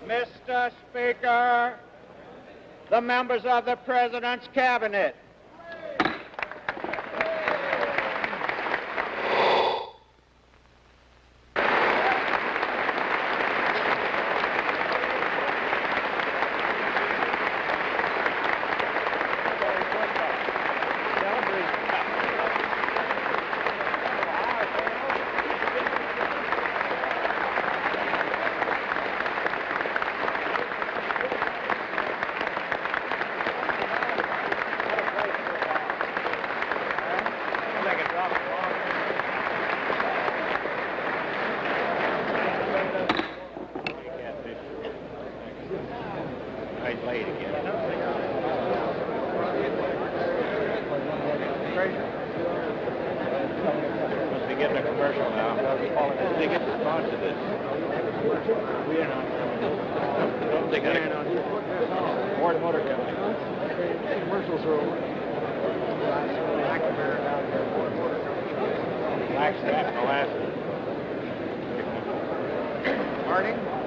Mr. Speaker, the members of the President's Cabinet.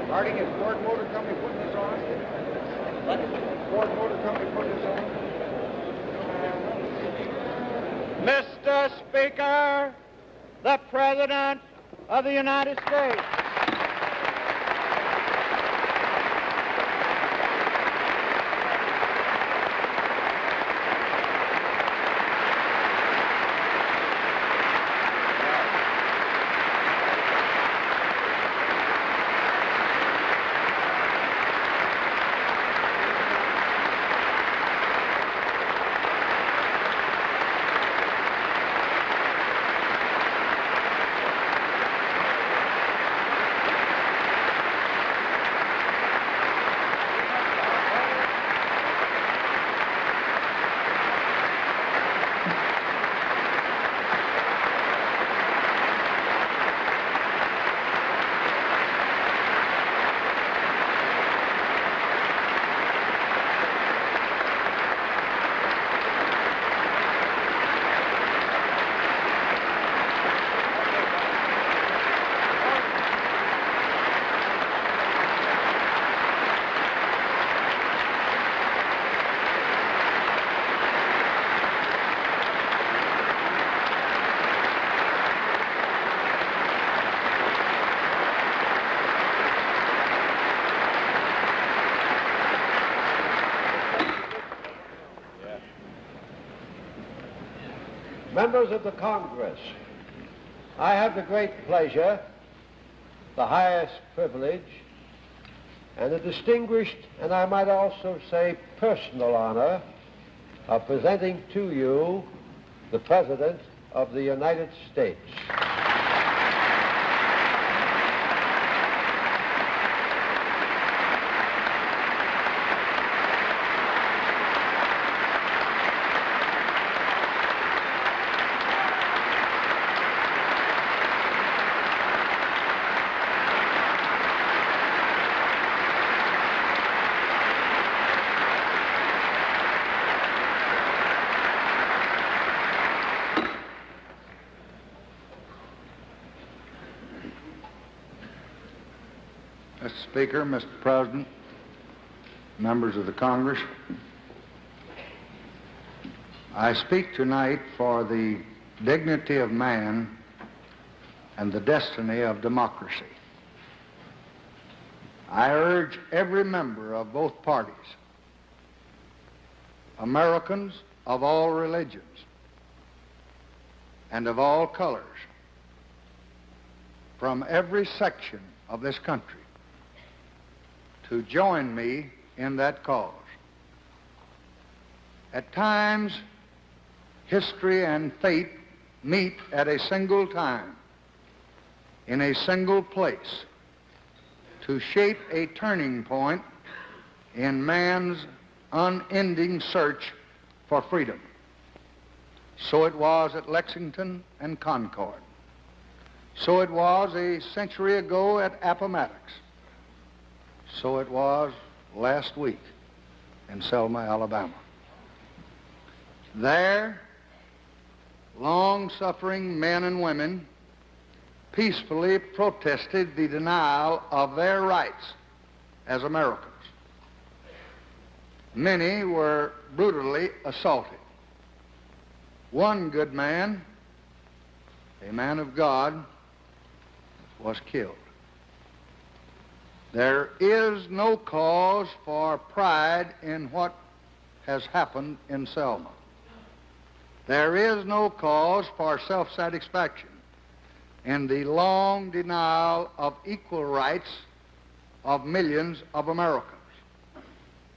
Harding, is Ford Motor Company putting this on? What? Ford Motor Company putting this on? Mr. Speaker, the President of the United States. Members of the Congress, I have the great pleasure, the highest privilege, and the distinguished, and I might also say personal honor, of presenting to you the President of the United States. Mr. Speaker, Mr. President, members of the Congress, I speak tonight for the dignity of man and the destiny of democracy. I urge every member of both parties, Americans of all religions and of all colors, from every section of this country, to join me in that cause. At times, history and fate meet at a single time, in a single place, to shape a turning point in man's unending search for freedom. So it was at Lexington and Concord. So it was a century ago at Appomattox. So it was last week in Selma, Alabama. There, long-suffering men and women peacefully protested the denial of their rights as Americans. Many were brutally assaulted. One good man, a man of God, was killed. There is no cause for pride in what has happened in Selma. There is no cause for self-satisfaction in the long denial of equal rights of millions of Americans.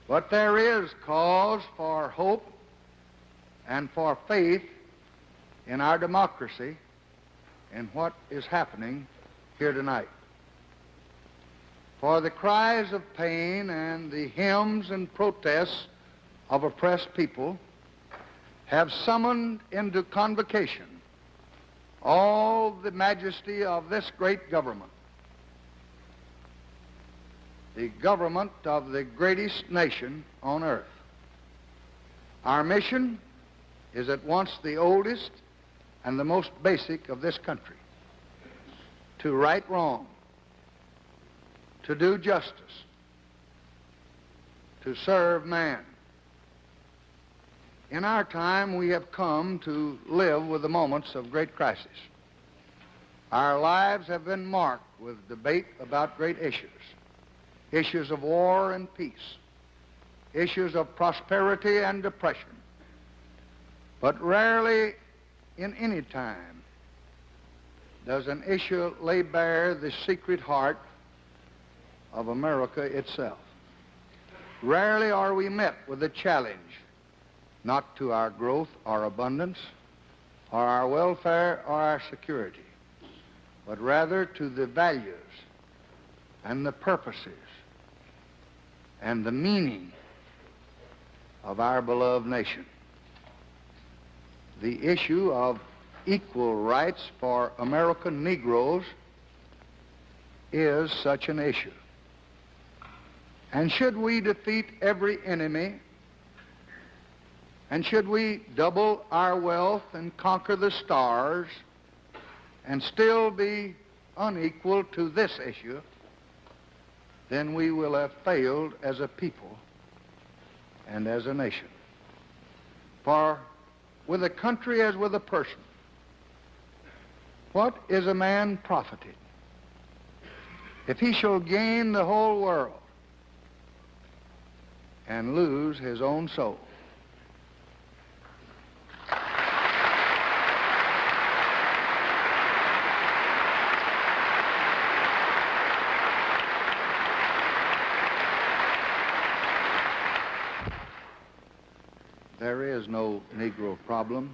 But there is cause for hope and for faith in our democracy in what is happening here tonight. For the cries of pain and the hymns and protests of oppressed people have summoned into convocation all the majesty of this great government, the government of the greatest nation on earth. Our mission is at once the oldest and the most basic of this country: to right wrong, to do justice, to serve man. In our time, we have come to live with the moments of great crisis. Our lives have been marked with debate about great issues: issues of war and peace, issues of prosperity and depression. But rarely in any time does an issue lay bare the secret heart of America itself. Rarely are we met with a challenge not to our growth or abundance or our welfare or our security, but rather to the values and the purposes and the meaning of our beloved nation. The issue of equal rights for American Negroes is such an issue. And should we defeat every enemy, and should we double our wealth and conquer the stars and still be unequal to this issue, then we will have failed as a people and as a nation. For with a country as with a person, what is a man profited if he shall gain the whole world and lose his own soul? There is no Negro problem.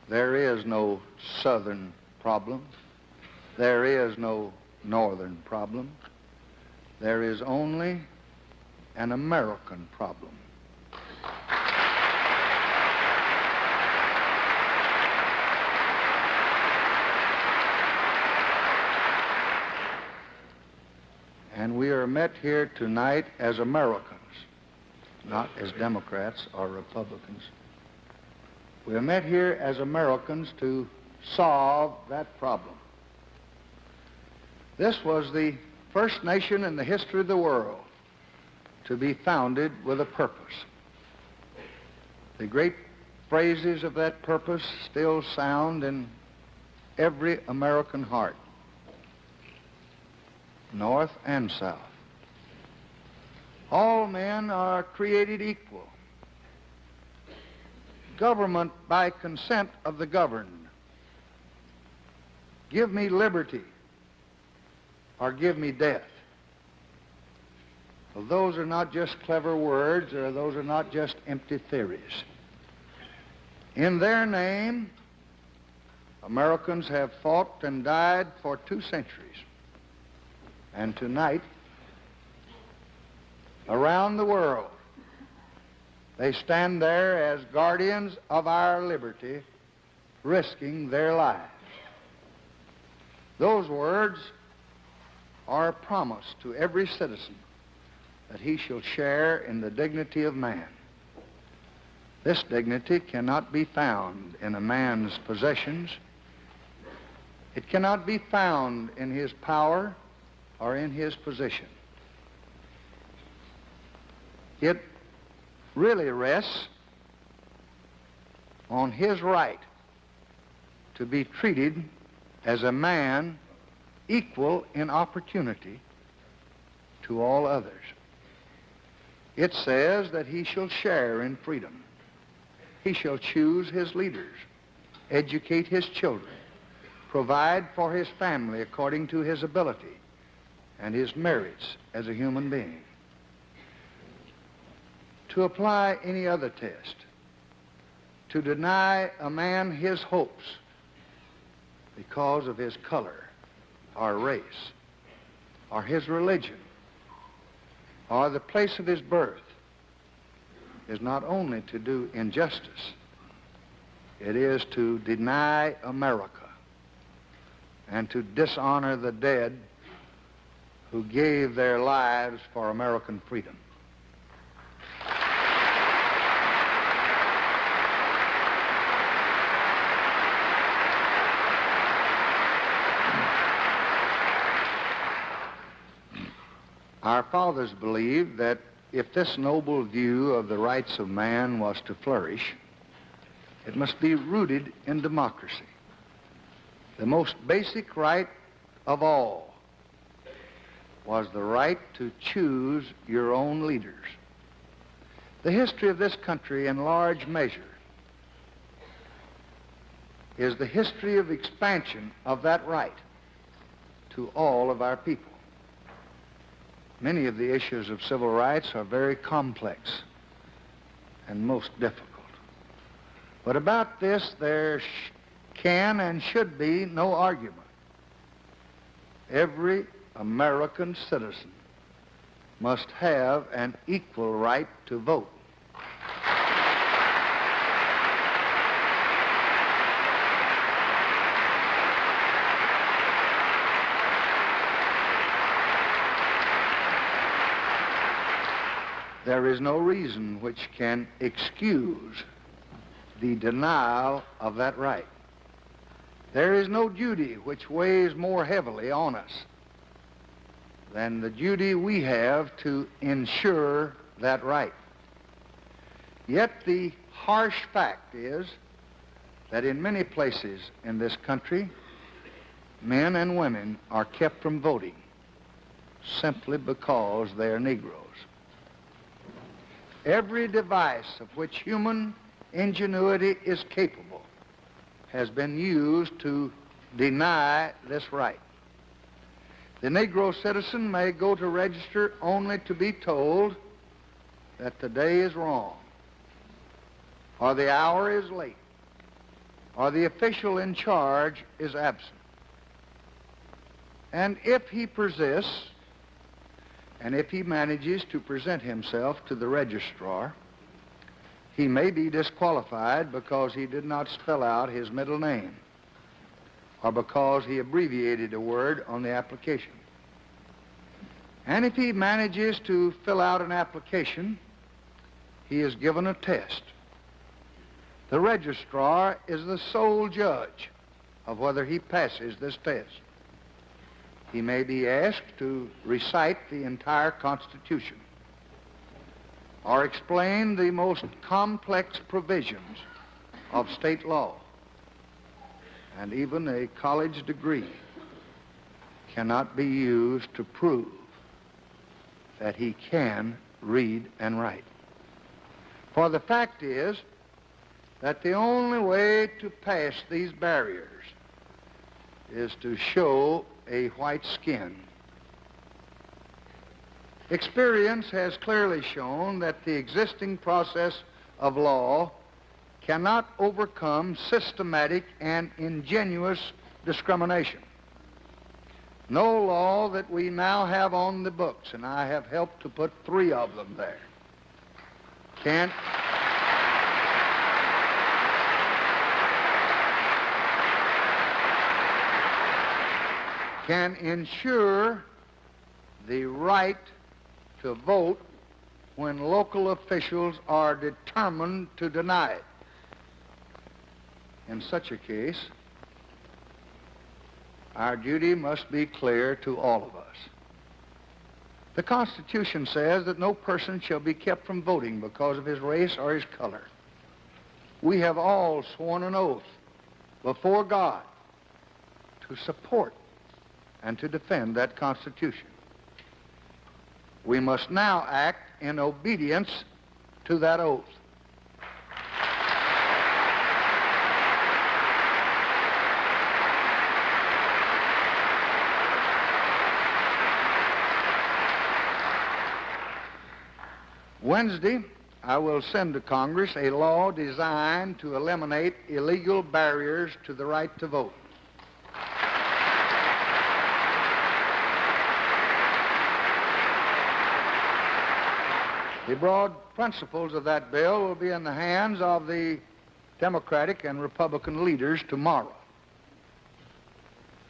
There is no Southern problem. There is no Northern problem. There is only an American problem. And we are met here tonight as Americans, not as Democrats or Republicans. We are met here as Americans to solve that problem. This was the first nation in the history of the world to be founded with a purpose. The great phrases of that purpose still sound in every American heart, North and South. All men are created equal. Government by consent of the governed. Give me liberty or give me death. Well, those are not just clever words, or those are not just empty theories. In their name, Americans have fought and died for 2 centuries. And tonight, around the world, they stand there as guardians of our liberty, risking their lives. Those words are a promise to every citizen that he shall share in the dignity of man. This dignity cannot be found in a man's possessions. It cannot be found in his power or in his position. It really rests on his right to be treated as a man equal in opportunity to all others. It says that he shall share in freedom. He shall choose his leaders, educate his children, provide for his family according to his ability and his merits as a human being. To apply any other test, to deny a man his hopes because of his color or race or his religion or the place of his birth is not only to do injustice, it is to deny America and to dishonor the dead who gave their lives for American freedom. Our fathers believed that if this noble view of the rights of man was to flourish, it must be rooted in democracy. The most basic right of all was the right to choose your own leaders. The history of this country, in large measure, is the history of expansion of that right to all of our people. Many of the issues of civil rights are very complex and most difficult. But about this, there can and should be no argument. Every American citizen must have an equal right to vote. There is no reason which can excuse the denial of that right. There is no duty which weighs more heavily on us than the duty we have to ensure that right. Yet the harsh fact is that in many places in this country, men and women are kept from voting simply because they are Negroes. Every device of which human ingenuity is capable has been used to deny this right. The Negro citizen may go to register only to be told that the day is wrong, or the hour is late, or the official in charge is absent. And if he persists, and if he manages to present himself to the registrar, he may be disqualified because he did not spell out his middle name or because he abbreviated a word on the application. And if he manages to fill out an application, he is given a test. The registrar is the sole judge of whether he passes this test. He may be asked to recite the entire Constitution or explain the most complex provisions of state law. And even a college degree cannot be used to prove that he can read and write. For the fact is that the only way to pass these barriers is to show a white skin. Experience has clearly shown that the existing process of law cannot overcome systematic and ingenuous discrimination. No law that we now have on the books, and I have helped to put 3 of them there, can ensure the right to vote when local officials are determined to deny it. In such a case, our duty must be clear to all of us. The Constitution says that no person shall be kept from voting because of his race or his color. We have all sworn an oath before God to support and to defend that Constitution. We must now act in obedience to that oath. Wednesday, I will send to Congress a law designed to eliminate illegal barriers to the right to vote. The broad principles of that bill will be in the hands of the Democratic and Republican leaders tomorrow.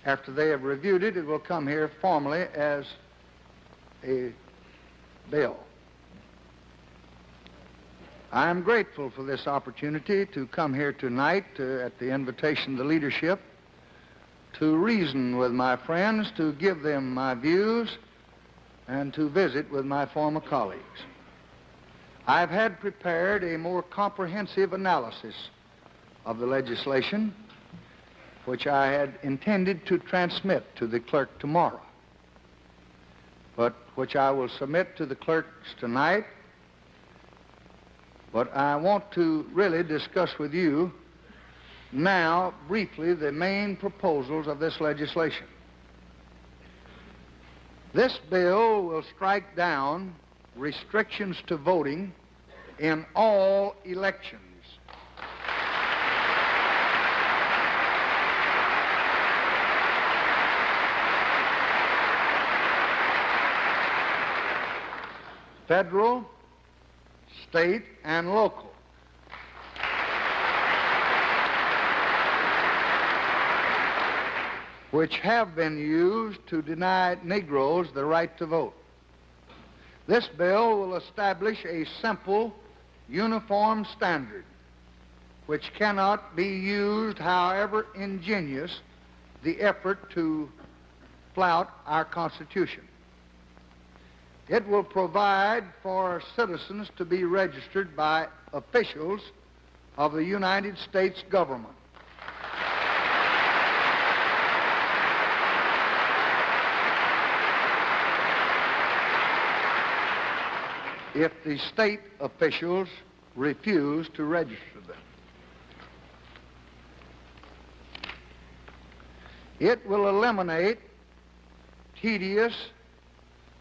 After they have reviewed it, it will come here formally as a bill. I am grateful for this opportunity to come here tonight at the invitation of the leadership to reason with my friends, to give them my views, and to visit with my former colleagues. I've had prepared a more comprehensive analysis of the legislation, which I had intended to transmit to the clerk tomorrow, but which I will submit to the clerks tonight. But I want to really discuss with you now briefly the main proposals of this legislation. This bill will strike down restrictions to voting in all elections. Federal, state, and local. Which have been used to deny Negroes the right to vote. This bill will establish a simple, uniform standard which cannot be used, however ingenious the effort to flout our Constitution. It will provide for citizens to be registered by officials of the United States government. If the state officials refuse to register them. It will eliminate tedious,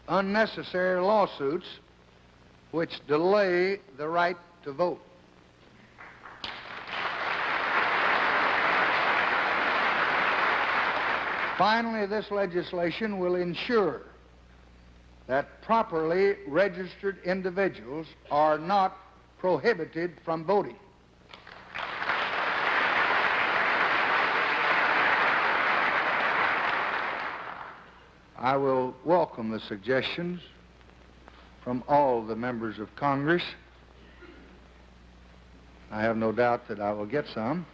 unnecessary lawsuits which delay the right to vote. Finally, this legislation will ensure that properly registered individuals are not prohibited from voting. I will welcome the suggestions from all the members of Congress. I have no doubt that I will get some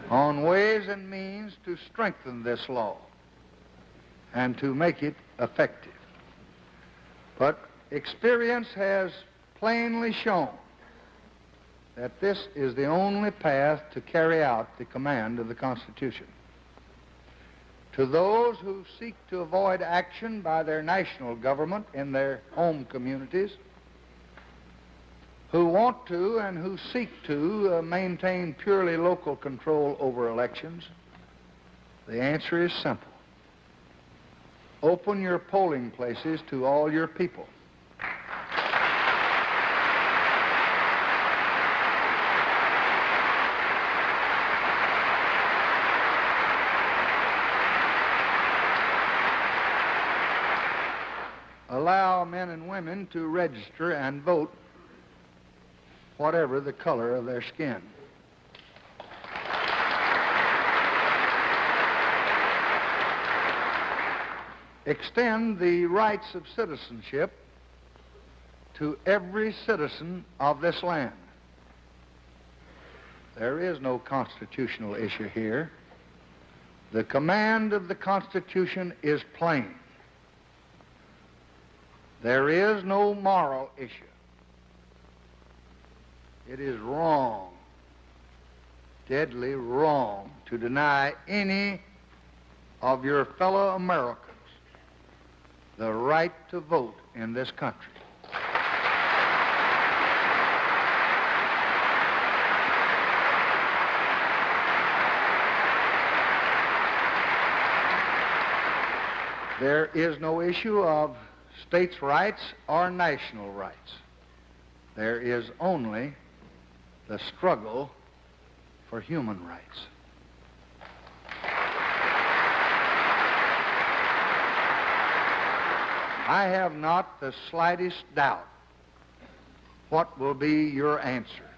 on ways and means to strengthen this law and to make it effective. But experience has plainly shown that this is the only path to carry out the command of the Constitution. To those who seek to avoid action by their national government in their home communities, who want to and who seek to maintain purely local control over elections, the answer is simple. Open your polling places to all your people. Allow men and women to register and vote whatever the color of their skin. Extend the rights of citizenship to every citizen of this land. There is no constitutional issue here. The command of the Constitution is plain. There is no moral issue. It is wrong, deadly wrong, to deny any of your fellow Americans the right to vote in this country. There is no issue of states' rights or national rights. There is only the struggle for human rights. I have not the slightest doubt what will be your answer.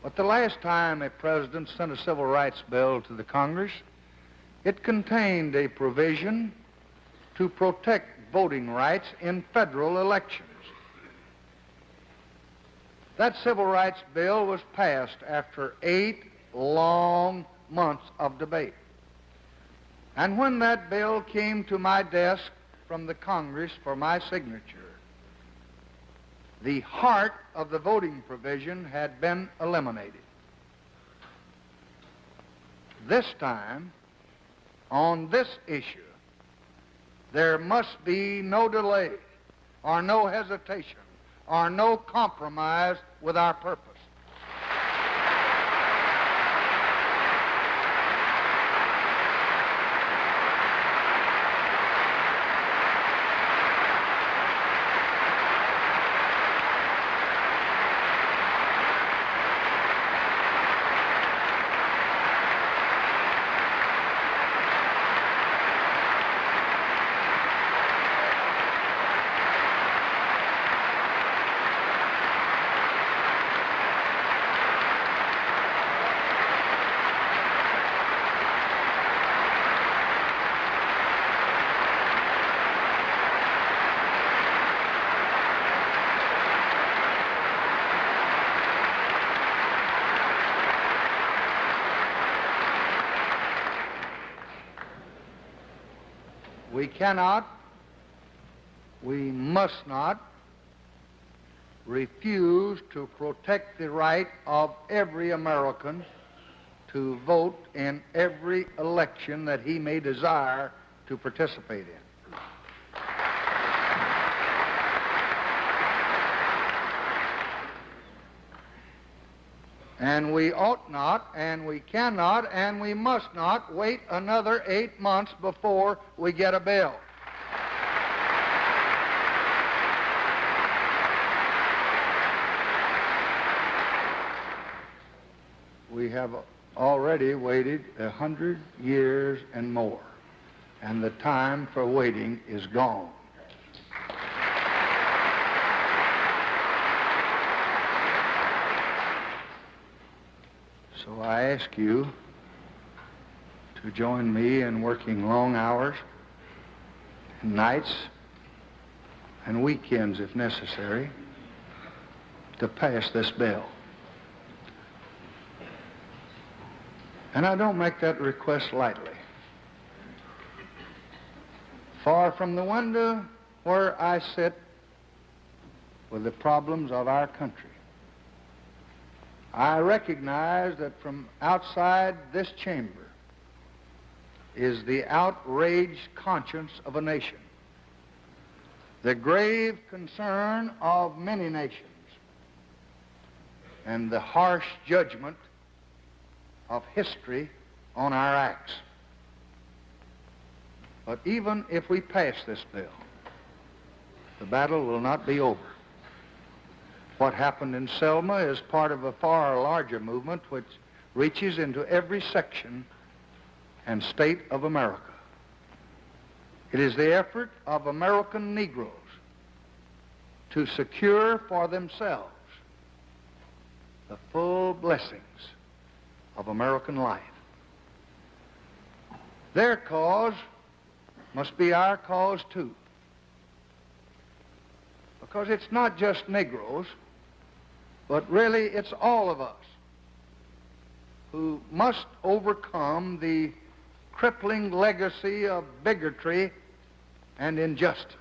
But the last time a president sent a civil rights bill to the Congress, it contained a provision to protect voting rights in federal elections. That civil rights bill was passed after 8 long months of debate. And when that bill came to my desk from the Congress for my signature, the heart of the voting provision had been eliminated. This time, on this issue, there must be no delay or no hesitation or no compromise with our purpose. We cannot, we must not refuse to protect the right of every American to vote in every election that he may desire to participate in. And we ought not, and we cannot, and we must not wait another 8 months before we get a bill. We have already waited 100 years and more, and the time for waiting is gone. So I ask you to join me in working long hours, and nights, and weekends if necessary, to pass this bill. And I don't make that request lightly. Far from the window where I sit with the problems of our country, I recognize that from outside this chamber is the outraged conscience of a nation, the grave concern of many nations, and the harsh judgment of history on our acts. But even if we pass this bill, the battle will not be over. What happened in Selma is part of a far larger movement which reaches into every section and state of America. It is the effort of American Negroes to secure for themselves the full blessings of American life. Their cause must be our cause too, because it's not just Negroes, but really it's all of us who must overcome the crippling legacy of bigotry and injustice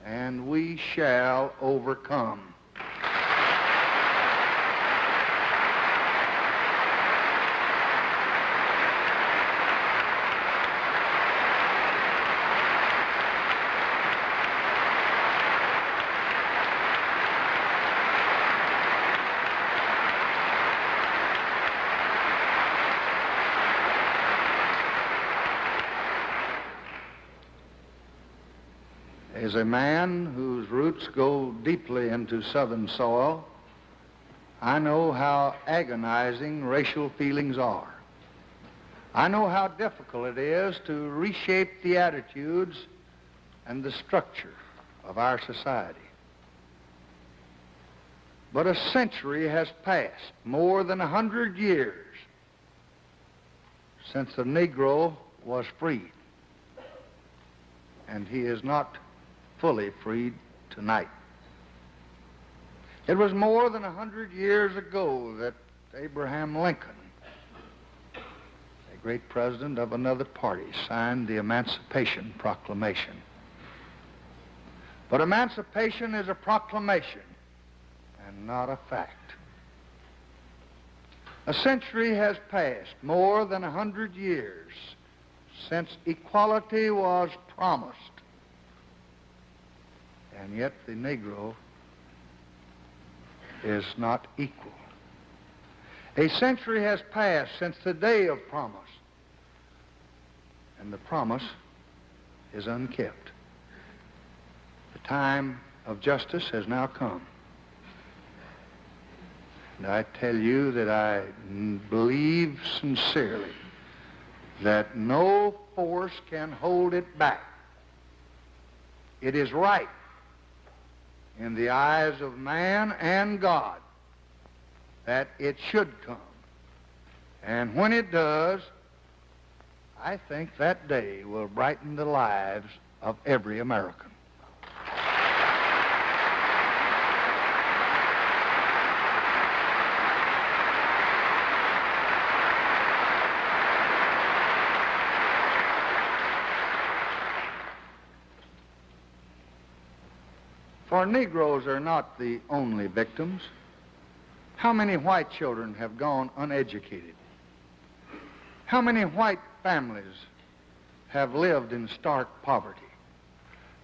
and we shall overcome. As a man whose roots go deeply into Southern soil, I know how agonizing racial feelings are. I know how difficult it is to reshape the attitudes and the structure of our society. But a century has passed, more than 100 years, since the Negro was freed. And he is not fully freed tonight. It was more than 100 years ago that Abraham Lincoln, a great president of another party, signed the Emancipation Proclamation. But emancipation is a proclamation and not a fact. A century has passed, more than 100 years, since equality was promised. And yet the Negro is not equal. A century has passed since the day of promise, and the promise is unkept. The time of justice has now come. And I tell you that I believe sincerely that no force can hold it back. It is right in the eyes of man and God that it should come. And when it does, I think that day will brighten the lives of every American. For Negroes are not the only victims. How many white children have gone uneducated? How many white families have lived in stark poverty?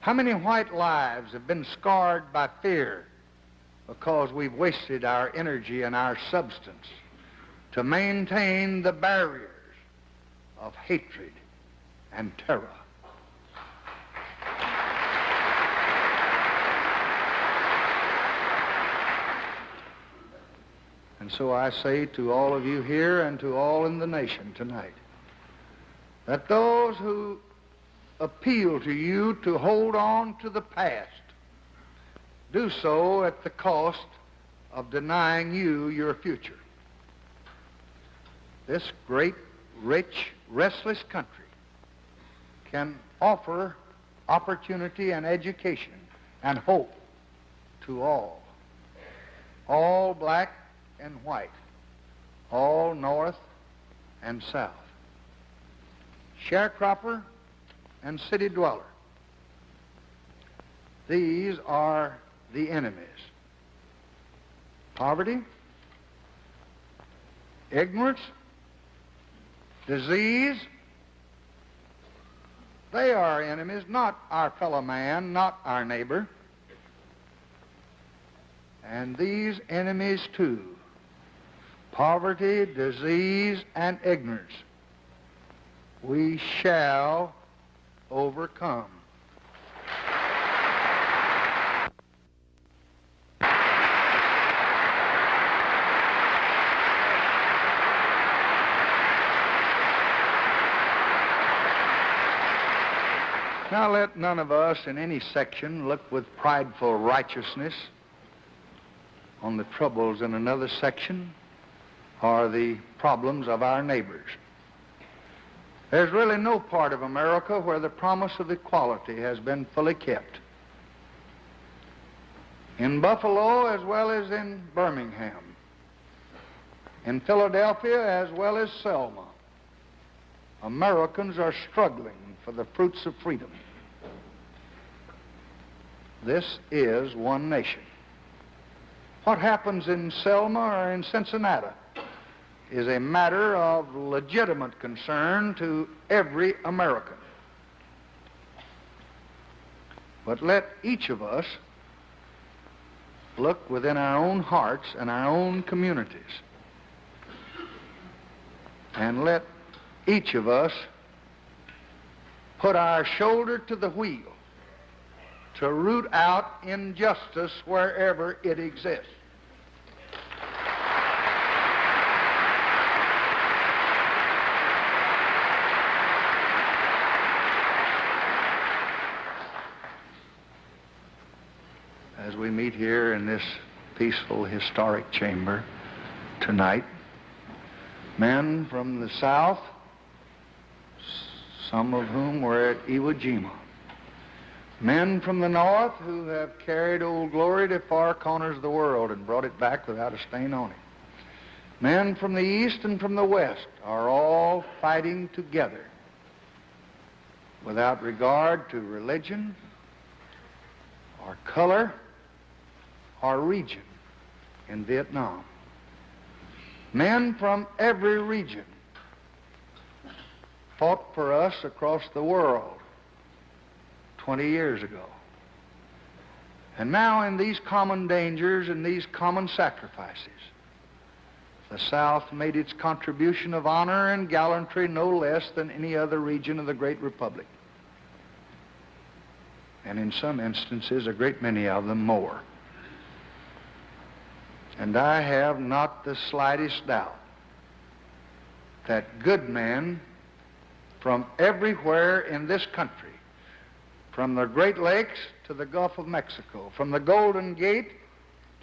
How many white lives have been scarred by fear because we've wasted our energy and our substance to maintain the barriers of hatred and terror? And so I say to all of you here and to all in the nation tonight, that those who appeal to you to hold on to the past do so at the cost of denying you your future. This great, rich, restless country can offer opportunity and education and hope to all black and white, all north and south, sharecropper and city dweller. These are the enemies. Poverty, ignorance, disease, they are enemies, not our fellow man, not our neighbor. And these enemies too, poverty, disease, and ignorance, we shall overcome. Now let none of us in any section look with prideful righteousness on the troubles in another section or the problems of our neighbors. There's really no part of America where the promise of equality has been fully kept. In Buffalo as well as in Birmingham, in Philadelphia as well as Selma, Americans are struggling for the fruits of freedom. this is one nation. What happens in Selma or in Cincinnati is a matter of legitimate concern to every American. But let each of us look within our own hearts and our own communities, and let each of us put our shoulder to the wheel to root out injustice wherever it exists. As we meet here in this peaceful, historic chamber tonight, men from the South, some of whom were at Iwo Jima, men from the North who have carried Old Glory to far corners of the world and brought it back without a stain on it, men from the East and from the West are all fighting together without regard to religion or color or region in Vietnam. Men from every region fought for us across the world 20 years ago. And now in these common dangers and these common sacrifices, the South made its contribution of honor and gallantry no less than any other region of the great republic. And in some instances, a great many of them more. And I have not the slightest doubt that good men from everywhere in this country, from the Great Lakes to the Gulf of Mexico, from the Golden Gate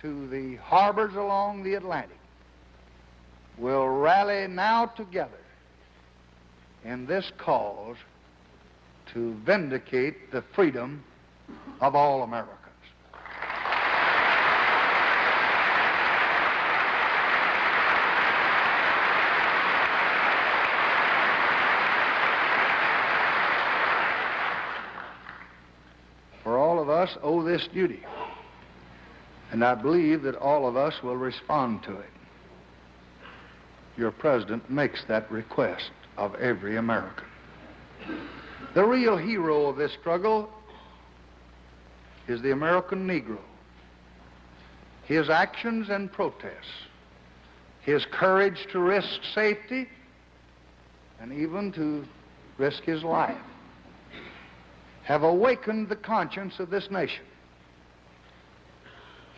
to the harbors along the Atlantic, will rally now together in this cause to vindicate the freedom of all Americans. For all of us owe this duty, and I believe that all of us will respond to it. Your president makes that request of every American. The real hero of this struggle is the American Negro. His actions and protests, his courage to risk safety, and even to risk his life, have awakened the conscience of this nation.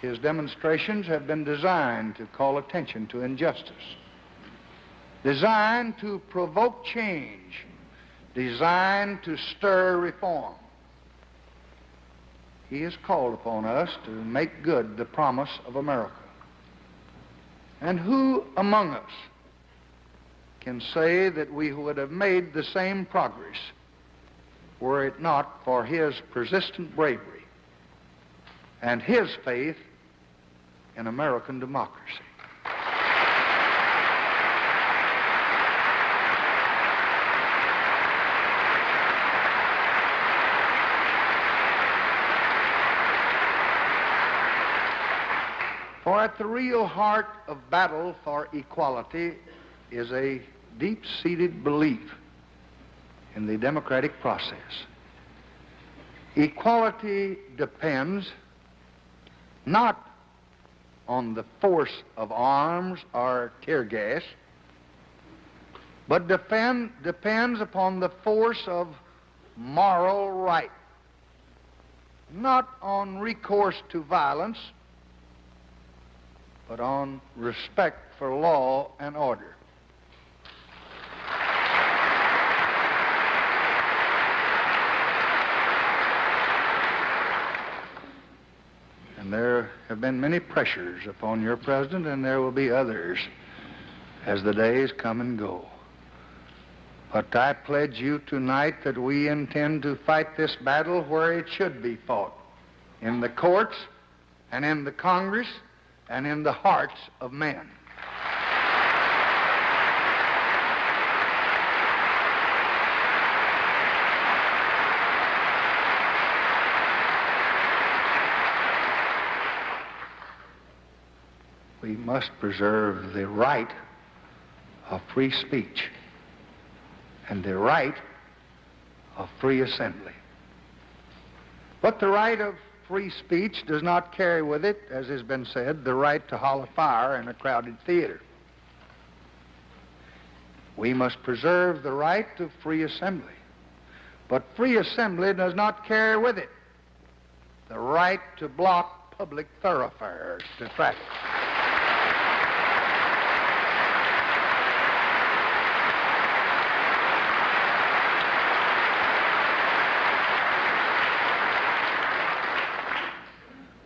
His demonstrations have been designed to call attention to injustice, designed to provoke change, designed to stir reform. He has called upon us to make good the promise of America. And who among us can say that we would have made the same progress were it not for his persistent bravery and his faith in American democracy? For at the real heart of battle for equality is a deep-seated belief in the democratic process. Equality depends not on the force of arms or tear gas, but depends upon the force of moral right, not on recourse to violence, but on respect for law and order. And there have been many pressures upon your president, and there will be others as the days come and go. But I pledge you tonight that we intend to fight this battle where it should be fought, in the courts and in the Congress and in the hearts of men. must preserve the right of free speech and the right of free assembly. But the right of free speech does not carry with it, as has been said, the right to holler fire in a crowded theater. We must preserve the right of free assembly. But free assembly does not carry with it the right to block public thoroughfares to traffic.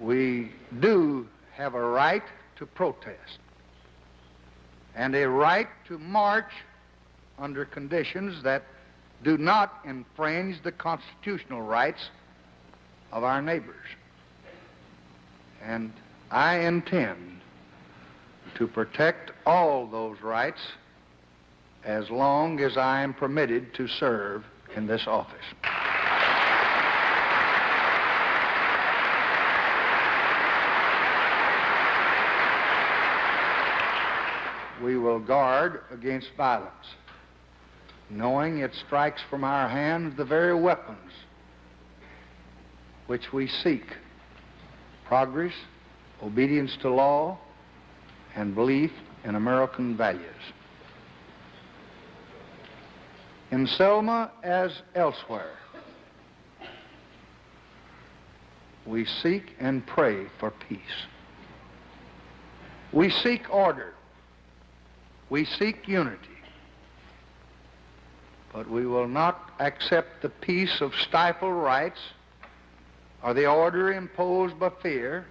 We do have a right to protest and a right to march under conditions that do not infringe the constitutional rights of our neighbors. And I intend to protect all those rights as long as I am permitted to serve in this office. We will guard against violence, knowing it strikes from our hands the very weapons which we seek: progress, obedience to law, and belief in American values. In Selma, as elsewhere, we seek and pray for peace. We seek order. We seek unity. But we will not accept the peace of stifled rights or the order imposed by fear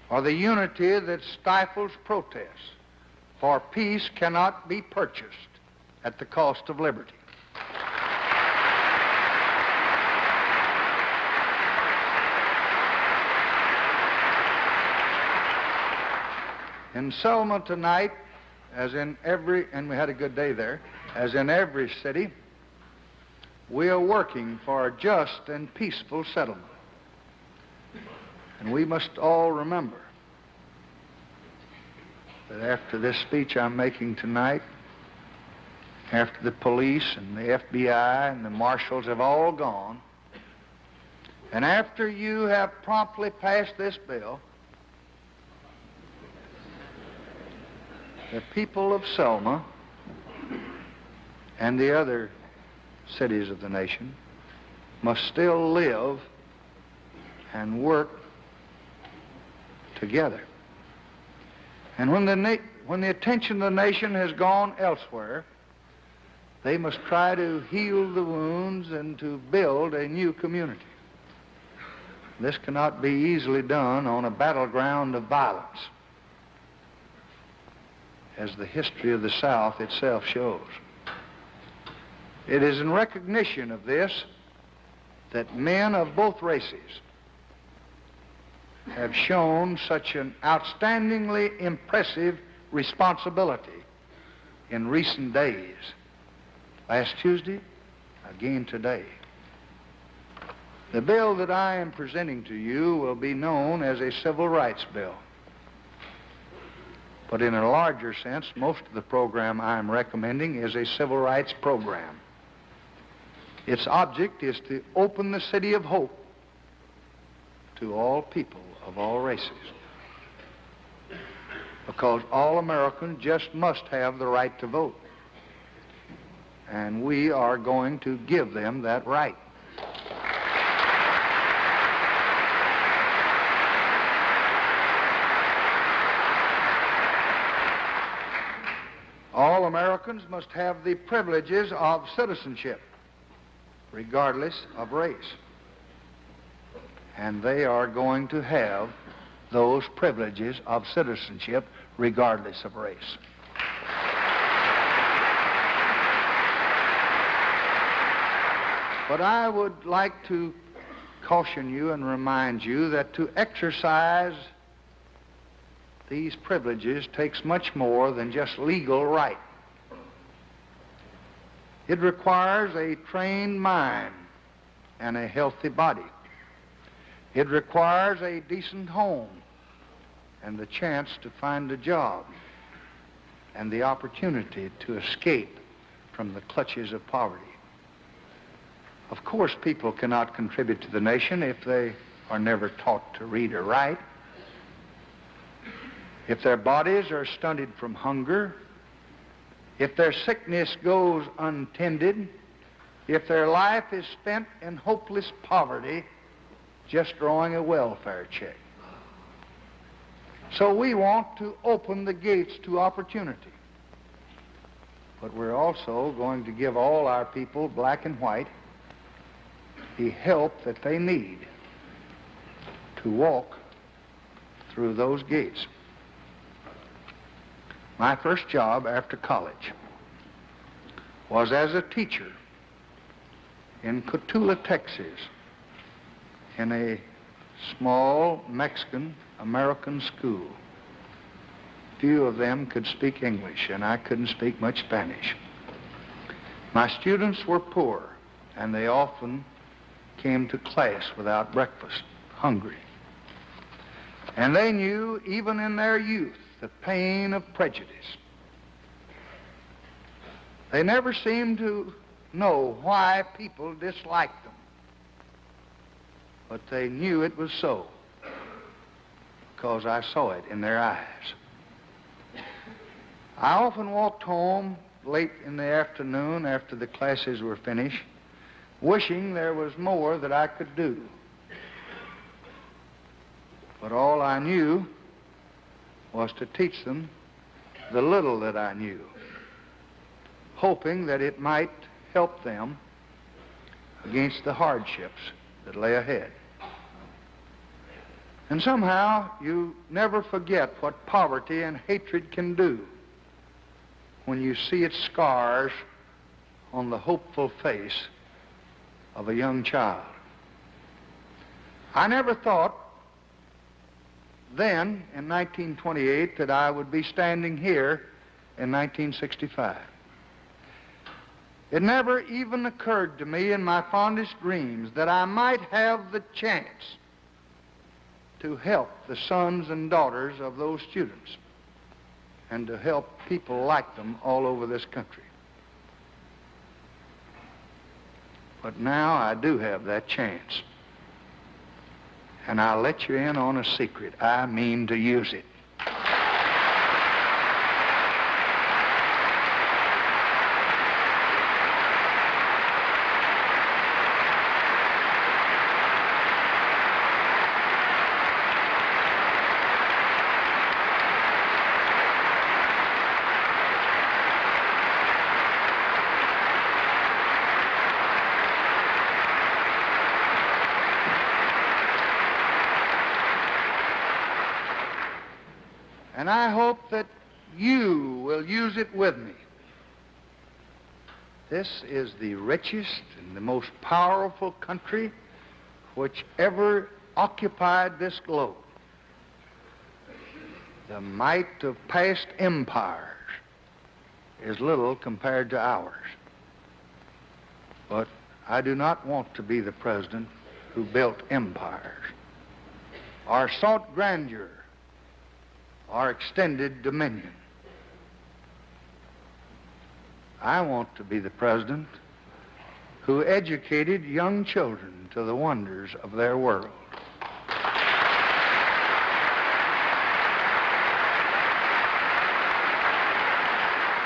or the unity that stifles protests, for peace cannot be purchased at the cost of liberty. In Selma tonight, as in every, and we had a good day there, as in every city, we are working for a just and peaceful settlement. And we must all remember that after this speech I'm making tonight, after the police and the FBI and the marshals have all gone, and after you have promptly passed this bill, the people of Selma and the other cities of the nation must still live and work together. And when the attention of the nation has gone elsewhere, they must try to heal the wounds and to build a new community. This cannot be easily done on a battleground of violence, as the history of the South itself shows. It is in recognition of this that men of both races have shown such an outstandingly impressive responsibility in recent days. Last Tuesday, again today. The bill that I am presenting to you will be known as a civil rights bill. But in a larger sense, most of the program I am recommending is a civil rights program. Its object is to open the city of hope to all people of all races, because all Americans just must have the right to vote, and we are going to give them that right. All Americans must have the privileges of citizenship, regardless of race. And they are going to have those privileges of citizenship, regardless of race. But I would like to caution you and remind you that to exercise these privileges takes much more than just legal right. It requires a trained mind and a healthy body. It requires a decent home and the chance to find a job and the opportunity to escape from the clutches of poverty. Of course, people cannot contribute to the nation if they are never taught to read or write, if their bodies are stunted from hunger, if their sickness goes untended, if their life is spent in hopeless poverty, just drawing a welfare check. So we want to open the gates to opportunity. But we're also going to give all our people, black and white, the help that they need to walk through those gates. My first job after college was as a teacher in Cotulla, Texas, in a small Mexican-American school. Few of them could speak English, and I couldn't speak much Spanish. My students were poor, and they often came to class without breakfast, hungry. And they knew, even in their youth, the pain of prejudice. They never seemed to know why people disliked them, but they knew it was so, because I saw it in their eyes. I often walked home late in the afternoon after the classes were finished, wishing there was more that I could do. But all I knew was to teach them the little that I knew, hoping that it might help them against the hardships that lay ahead. And somehow you never forget what poverty and hatred can do when you see its scars on the hopeful face of a young child. I never thought then, in 1928, that I would be standing here in 1965. It never even occurred to me in my fondest dreams that I might have the chance to help the sons and daughters of those students and to help people like them all over this country. But now I do have that chance. And I'll let you in on a secret. I mean to use it. And I hope that you will use it with me. This is the richest and the most powerful country which ever occupied this globe. The might of past empires is little compared to ours. But I do not want to be the president who built empires or sought grandeur or extended dominion. I want to be the president who educated young children to the wonders of their world.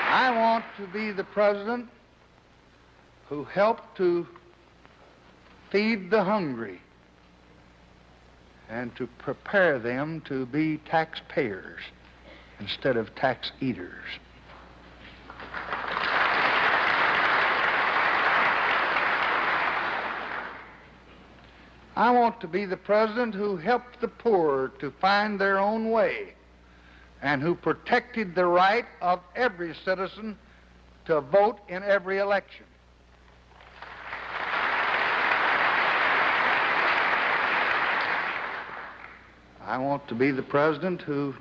I want to be the president who helped to feed the hungry and to prepare them to be taxpayers instead of tax eaters. I want to be the president who helped the poor to find their own way and who protected the right of every citizen to vote in every election. I want to be the president who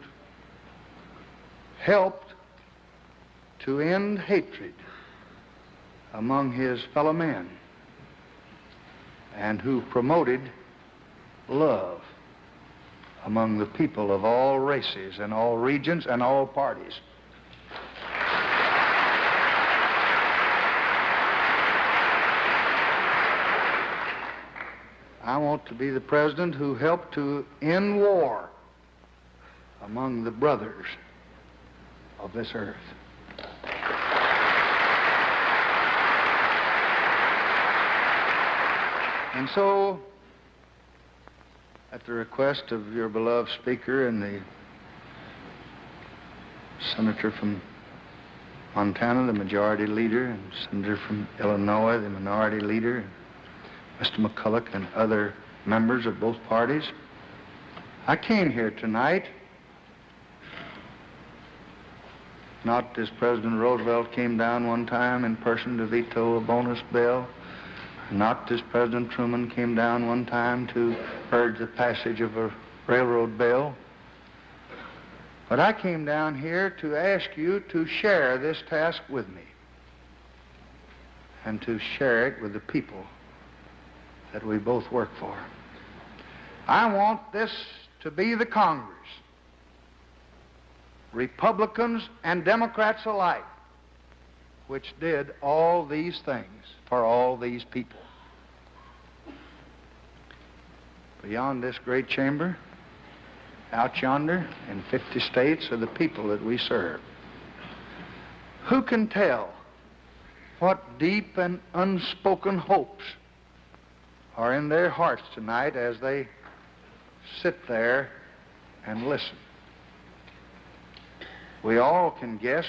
helped to end hatred among his fellow men and who promoted love among the people of all races and all regions and all parties. I want to be the president who helped to end war among the brothers of this earth. And so, at the request of your beloved Speaker and the Senator from Montana, the Majority Leader, and Senator from Illinois, the Minority Leader, Mr. McCulloch and other members of both parties, I came here tonight not as President Roosevelt came down one time in person to veto a bonus bill, not as President Truman came down one time to urge the passage of a railroad bill, but I came down here to ask you to share this task with me and to share it with the people that we both work for. I want this to be the Congress, Republicans and Democrats alike, which did all these things for all these people. Beyond this great chamber, out yonder in 50 states, are the people that we serve. Who can tell what deep and unspoken hopes are in their hearts tonight as they sit there and listen? We all can guess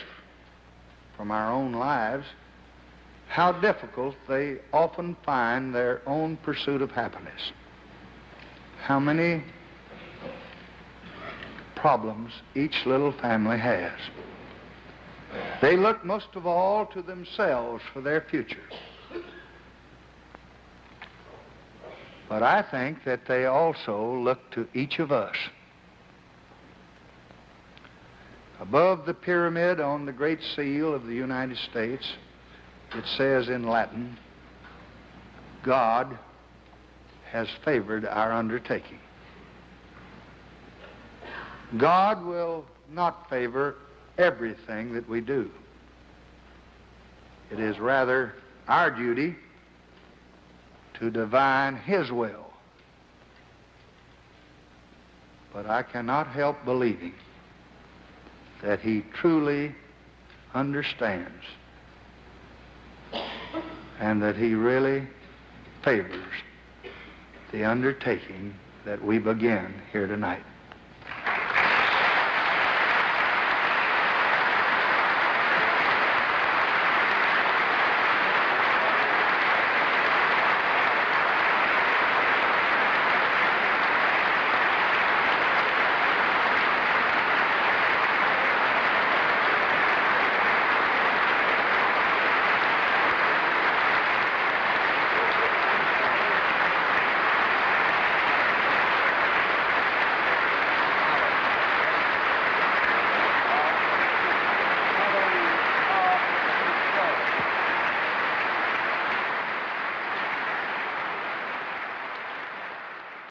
from our own lives how difficult they often find their own pursuit of happiness. How many problems each little family has. They look most of all to themselves for their future. But I think that they also look to each of us. Above the pyramid on the Great Seal of the United States, it says in Latin, God has favored our undertaking. God will not favor everything that we do. It is rather our duty to divine His will. But I cannot help believing that He truly understands and that He really favors the undertaking that we begin here tonight.